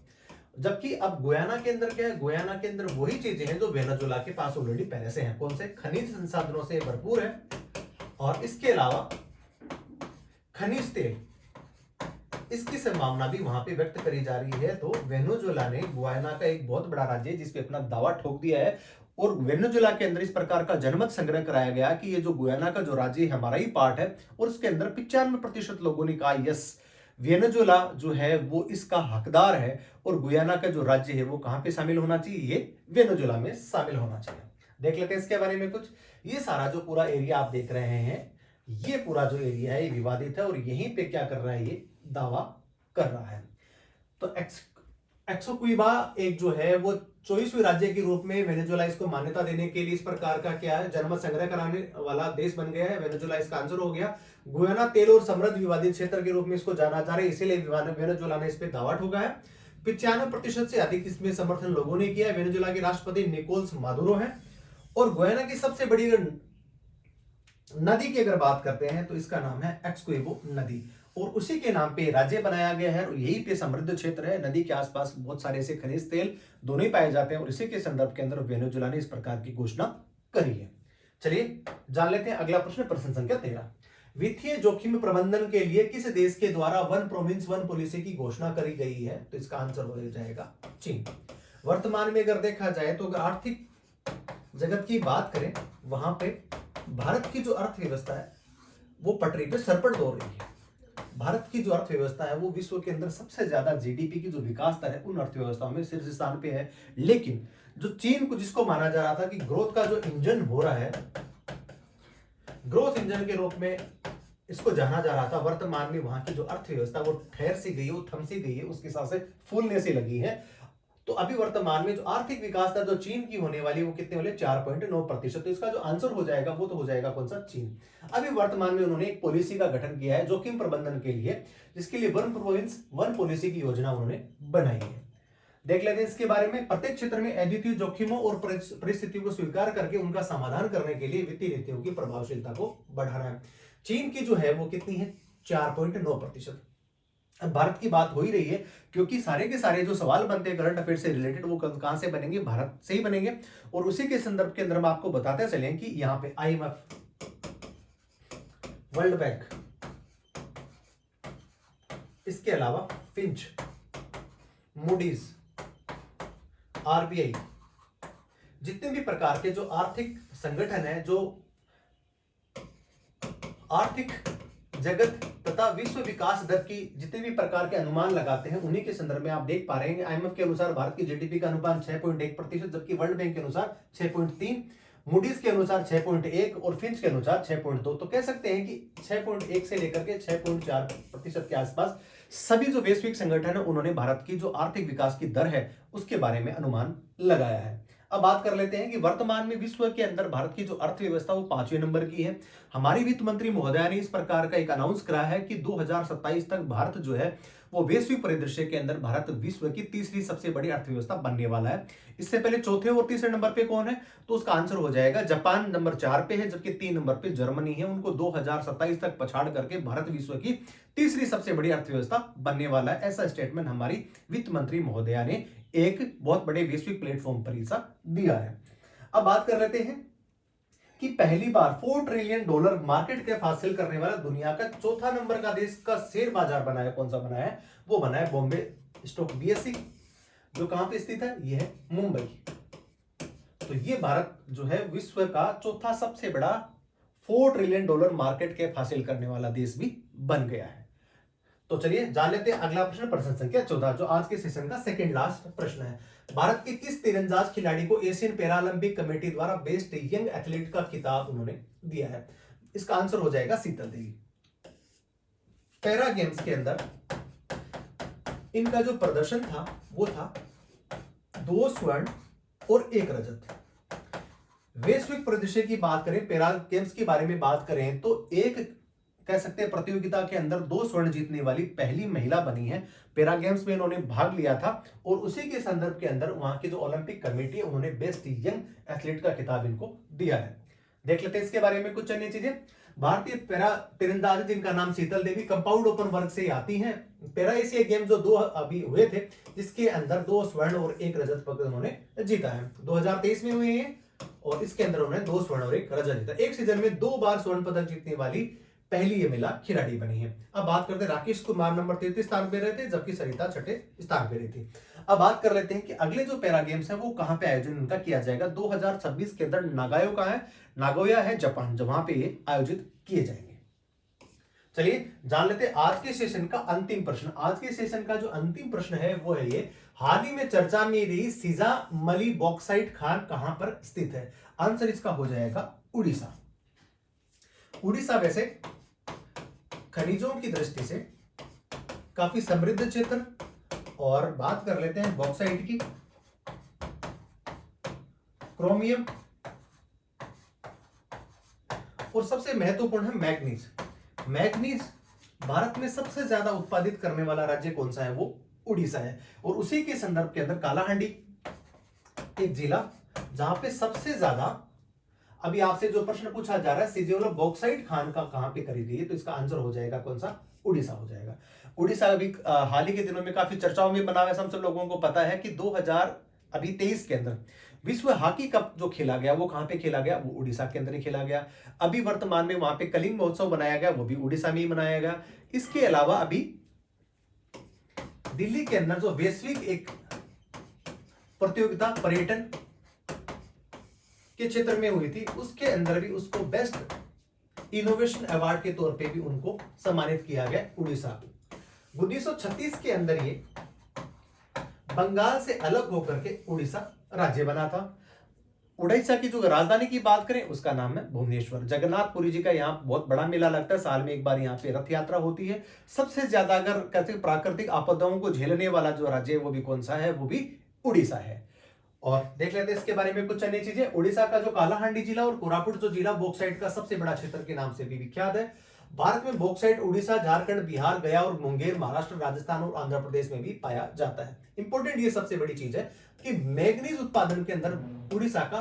जबकि अब गुयाना के अंदर क्या है? गुयाना के अंदर वही चीजें हैं जो वेनेजुला के पास ऑलरेडी पहले से हैं। कौन से? खनिज संसाधनों से भरपूर है, और इसके अलावा खनिज तेल, इसकी संभावना भी वहां पे व्यक्त करी जा रही है। तो वेनेजुला ने, गुयाना का एक बहुत बड़ा राज्य है जिसपे अपना दावा ठोक दिया है, और वेनेजुला के अंदर इस प्रकार का जनमत संग्रह कराया गया कि ये जो गुयाना का जो राज्य हमारा ही पार्ट है, और उसके अंदर 95% लोगों ने कहा यस, वेनेजुला जो है वो इसका हकदार है, और गुयाना का जो राज्य है वो कहां पे शामिल होना चाहिए? ये वेनेजुला में शामिल होना चाहिए। देख लेते हैं इसके बारे में कुछ। ये सारा जो पूरा एरिया आप देख रहे हैं, ये पूरा जो एरिया है ये विवादित है, और यहीं पे क्या कर रहा है? ये दावा कर रहा है। तो एक्सोक्विबा एक जो है वो 24वें राज्य के रूप में वेनेजुएला इसको मान्यता देने के लिए इस प्रकार का क्या है जनमत संग्रह कराने वाला देश बन गया है। वेनेजुएला इसका आंसर हो गया। गुयाना तेल और समृद्ध विवादित क्षेत्र के रूप में इसको जाना जा रहा है, इसीलिए वेनेजुएला ने इस पे दावा ठोका है। 95% से अधिक इसमें समर्थन लोगों ने किया है। वेनेजुएला के राष्ट्रपति निकोल्स मादुरो हैं। और गुयाना की सबसे बड़ी नदी की अगर बात करते हैं तो इसका नाम है एक्सक्वेबो नदी, और उसी के नाम पे राज्य बनाया गया है। और यही पे समृद्ध क्षेत्र है, नदी के आसपास बहुत सारे ऐसे खनिज तेल दोनों ही पाए जाते हैं, और इसी के संदर्भ के अंदर वेनेजुएला ने इस प्रकार की घोषणा करी है। चलिए जान लेते हैं अगला प्रश्न, प्रश्न संख्या 13। वित्तीय जोखिम प्रबंधन के लिए किस देश के द्वारा वन प्रोविंस वन पॉलिसी की घोषणा करी गई है? तो इसका आंसर हो जाएगा चीन। वर्तमान में अगर देखा जाए तो आर्थिक जगत की बात करें, वहां पे भारत की जो अर्थव्यवस्था है वो पटरी पे सरपट दौड़ रही है। भारत की जो अर्थव्यवस्था है वो विश्व के अंदर सबसे ज्यादा जीडीपी की जो विकास दर है उन अर्थव्यवस्थाओं में शीर्ष स्थान पे है। लेकिन जो चीन को जिसको माना जा रहा था कि ग्रोथ का जो इंजन हो रहा है, ग्रोथ इंजन के रूप में इसको जाना जा रहा था, वर्तमान में वहां की जो अर्थव्यवस्था वो ठहर सी गई है, वो थम सी गई है, उसके साथ से फूलने सी लगी है। तो अभी वर्तमान में जो आर्थिक विकास दर जो चीन की होने वाली वो कितने वाले 4.9%। तो इसका जो आंसर हो जाएगा वो तो हो जाएगा कौन सा? चीन। अभी वर्तमान में उन्होंने एक पॉलिसी का गठन किया है जोखिम प्रबंधन के लिए, जिसके लिए वन प्रोविंस वन पॉलिसी की योजना उन्होंने बनाई है। देख लेते हैं इसके बारे में। प्रत्येक क्षेत्र में अद्वितीय जोखिमों और परिस्थितियों को स्वीकार करके उनका समाधान करने के लिए वित्तीय नीतियों की प्रभावशीलता को बढ़ाना है। चीन की जो है वो कितनी है? 4.9%। अब भारत की बात हो ही रही है, क्योंकि सारे के सारे जो सवाल बनते हैं करंट अफेयर से रिलेटेड वो कहां से बनेंगे? भारत से ही बनेंगे। और उसी के संदर्भ के अंदर हम आपको बताते चलें कि यहां पे IMF, वर्ल्ड बैंक, इसके अलावा फिंच, मूडीज, RBI, जितने भी प्रकार के जो आर्थिक संगठन है, जो आर्थिक जगत तथा विश्व विकास दर की जितने भी प्रकार के अनुमान लगाते हैं, उन्हीं के संदर्भ में आप देख पा रहे हैं। IMF के अनुसार भारत की जीडीपी का अनुपात 6.1%, जबकि वर्ल्ड बैंक के अनुसार 6.3, मूडीज के अनुसार 6.1 और फिंच के अनुसार 6.2। तो कह सकते हैं कि 6.1 से लेकर के 6.4% के आसपास सभी जो वैश्विक संगठन है उन्होंने भारत की जो आर्थिक विकास की दर है उसके बारे में अनुमान लगाया है। अब बात कर लेते हैं कि वर्तमान में विश्व के अंदर भारत की जो अर्थव्यवस्था वो 5वें नंबर की है। हमारी वित्त मंत्री महोदया ने इस प्रकार का एक अनाउंस करा है कि 2027 तक भारत जो है वो वैश्विक परिदृश्य के अंदर भारत विश्व की तीसरी सबसे बड़ी अर्थव्यवस्था बनने वाला है। इससे पहले चौथे और तीसरे नंबर पे कौन है? तो उसका आंसर हो जाएगा जापान नंबर 4 पे है, जबकि 3 नंबर पे जर्मनी है। उनको 2027 तक पछाड़ करके भारत विश्व की तीसरी सबसे बड़ी अर्थव्यवस्था बनने वाला है। ऐसा स्टेटमेंट हमारी वित्त मंत्री महोदया ने एक बहुत बड़े वैश्विक प्लेटफॉर्म पर ऐसा दिया है। अब बात कर लेते हैं कि पहली बार $4 ट्रिलियन मार्केट कैप हासिल करने वाला दुनिया का चौथा नंबर का देश का शेयर बाजार बना है। कौन सा बना है? वो बना है बॉम्बे स्टॉक BSE, जो कहां पे स्थित है? ये है मुंबई। तो ये भारत जो है विश्व का चौथा सबसे बड़ा $4 ट्रिलियन मार्केट कैप हासिल करने वाला देश भी बन गया है। तो चलिए जान लेते हैं अगला प्रश्न, प्रश्न संख्या 14, जो आज के सेशन का सेकंड लास्ट प्रश्न है। भारत के किस तीरंदाज खिलाड़ी को एशियन पैरालंपिक कमेटी द्वारा बेस्ट यंग एथलीट का खिताब उन्होंने दिया है? इसका आंसर हो जाएगा शीतल देवी। पैरा गेम्स के अंदर इनका जो प्रदर्शन था वो था 2 स्वर्ण और 1 रजत। वैश्विक परिदृश्य की बात करें, पैरा गेम्स के बारे में बात करें तो एक कह सकते हैं प्रतियोगिता के अंदर 2 स्वर्ण जीतने वाली पहली महिला बनी है। पैरा गेम्स में इन्होंने भाग लिया था और उसी के संदर्भ के अंदर वहां की जो ओलंपिक कमेटी है उन्होंने बेस्ट यंग एथलीट का खिताब इनको दिया है। देख लेते हैं इसके बारे में कुछ अन्य चीजें। भारतीय पैरा तीरंदाज जिनका नाम शीतल देवी कंपाउंड ओपन वर्ग से आती हैं। पैरा एशिया गेम जो 2 अभी हुए थे जिसके अंदर 2 स्वर्ण और 1 रजत पदक उन्होंने जीता है। 2023 में हुए हैं और इसके अंदर उन्होंने 2 स्वर्ण और 1 रजत जीता। एक सीजन में 2 बार स्वर्ण पदक जीतने वाली पहली ये महिला खिलाड़ी बनी है। अब बात करते हैं, राकेश कुमार नंबर 33 स्थान पे रहे थे, जबकि सरिता 6ठे स्थान पे रही थी। अब बात कर लेते हैं कि अगले जो पैरा गेम्स है वो कहां पे आयोजन इनका किया जाएगा। 2026 के अंदर नागोया है जापान, जहां पे ये आयोजित किए जाएंगे। चलिए जान लेते हैं आज के सेशन का अंतिम प्रश्न। आज के सेशन का जो अंतिम प्रश्न है वो है ये, हाल ही में चर्चा में रही सीजामली बॉक्साइट खान कहां पर स्थित है? आंसर इसका हो जाएगा उड़ीसा। उड़ीसा वैसे खनिजों की दृष्टि से काफी समृद्ध क्षेत्र और बात कर लेते हैं बॉक्साइट की, क्रोमियम, और सबसे महत्वपूर्ण है मैग्नीज। मैग्नीज भारत में सबसे ज्यादा उत्पादित करने वाला राज्य कौन सा है? वो उड़ीसा है। और उसी के संदर्भ के अंदर कालाहांडी एक जिला जहां पे सबसे ज्यादा, अभी आपसे जो प्रश्न पूछा जा रहा है सिजेवल बॉक्साइट खान का कहां पे करी गई है, तो इसका आंसर हो जाएगा कौन सा? उड़ीसा हो जाएगा। उड़ीसा अभी हाल ही के दिनों में काफी चर्चाओं में बना हुआ है। हम सब लोगों को पता है कि 2023 के अंदर विश्व हॉकी कप जो खेला गया वो कहां पे खेला गया? वो उड़ीसा के अंदर ही खेला गया। अभी वर्तमान में वहां पे कलिंग महोत्सव बनाया गया, वो भी उड़ीसा में ही मनाया गया। इसके अलावा अभी दिल्ली के अंदर जो वैश्विक एक प्रतियोगिता पर्यटन के क्षेत्र में हुई थी, उसके अंदर भी उसको बेस्ट इनोवेशन अवार्ड के तौर पे भी उनको सम्मानित किया गया उड़ीसा। 1936 के अंदर ये बंगाल से अलग होकर के उड़ीसा राज्य बना था। उड़ीसा की जो राजधानी की बात करें उसका नाम है भुवनेश्वर। जगन्नाथपुरी जी का यहाँ बहुत बड़ा मेला लगता है, साल में एक बार यहाँ पे रथ यात्रा होती है। सबसे ज्यादा अगर कहते प्राकृतिक आपदाओं को झेलने वाला जो राज्य है वो भी कौन सा है? वो भी उड़ीसा है। और देख लेते हैं इसके बारे में कुछ अन्य चीजें। उड़ीसा का जो कालाहांडी जिला और कोरापुट जो जिला बॉक्साइट का सबसे बड़ा क्षेत्र के नाम से भी विख्यात है। भारत में बॉक्साइट उड़ीसा, झारखंड, बिहार, गया और मुंगेर, महाराष्ट्र, राजस्थान और आंध्र प्रदेश में भी पाया जाता है। इंपॉर्टेंट ये सबसे बड़ी चीज है कि मैग्नीज उत्पादन के अंदर उड़ीसा का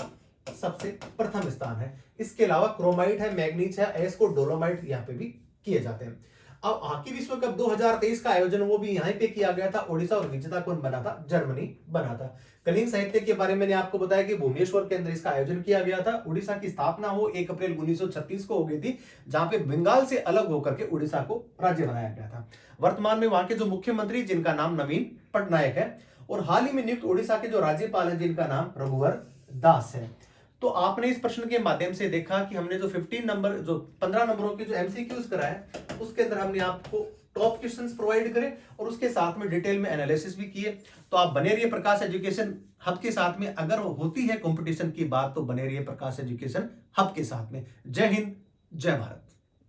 सबसे प्रथम स्थान है। इसके अलावा क्रोमाइट है, मैग्नीज है, एस्को, डोलोमाइट यहाँ पे भी किए जाते हैं। अब हॉकी विश्व कप 2023 का आयोजन वो भी यहीं पे किया गया था उड़ीसा, और विजेता कौन बना था? जर्मनी बना था। कलिंग साहित्य के बारे में मैंने आपको बताया कि भुवनेश्वर के अंदर इसका आयोजन किया गया था। उड़ीसा की स्थापना हो 1 अप्रैल 1936 को हो गई थी, जहां पे बंगाल से अलग होकर के उड़ीसा को राज्य बनाया गया था। वर्तमान में वहां के जो मुख्यमंत्री जिनका नाम नवीन पटनायक है, और हाल ही में नियुक्त उड़ीसा के जो राज्यपाल है जिनका नाम रघुवर दास है। तो आपने इस प्रश्न के माध्यम से देखा कि हमने जो 15 नंबरों के जो एमसीक्यूज कराए, उसके अंदर हमने आपको टॉप क्वेश्चंस प्रोवाइड करे और उसके साथ में डिटेल में एनालिसिस भी किए। तो आप बने रहिए प्रकाश एजुकेशन हब के साथ में। अगर होती है कंपटीशन की बात तो बने रहिए प्रकाश एजुकेशन हब के साथ में। जय हिंद, जय भारत।